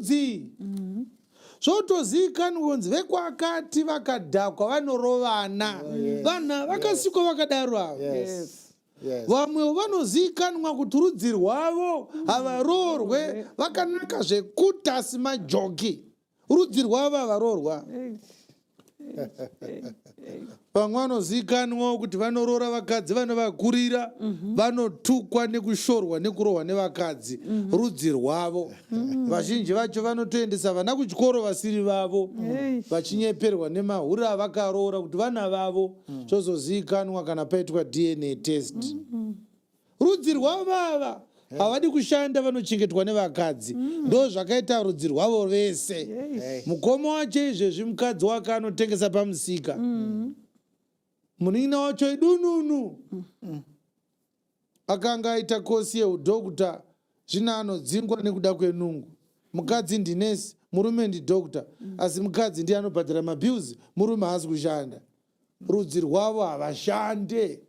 rudzi. Zvotozivikanwa kunzi vekwakati vakadhakwa vanorovana. Vana vakasikwa vakadaro ava. Vamwe vanozivikanwa kuti rudzi rwavo havaroorwe vakanaka zvekuti asi majoki. Rudzi rwavo havaroorwa. Vamwe vanozivikanwa kuti vanoroora vakadzi vanovakurira, vanotukwa nekushorwa nekurohwa nevakadzi. Rudzi rwavo. Vazhinji vacho vanotoendesa vana kuchikoro vasiri vavo, vachinyeperwa nemahuri avakaroora kuti vana vavo zvozozivikanwa kana paitwa DNA test. Rudzi rwavo ava havadi kushanda, vanochengetwa nevakadzi. Ndo zvakaita rudzi rwavo vese. Mukoma wacho izvezvi mukadzi wake anotengesa pamusika. Munin'ina wacho idununu akanga aita kosi yeudhokota, zvino anodzingwa nekuda kwenungu. Mukadzi ndinesi, murume ndidhokota, asi mukadzi ndiye anobhadhara mabhiuzi, murume haasi kushanda. Rudzi rwavo havashande.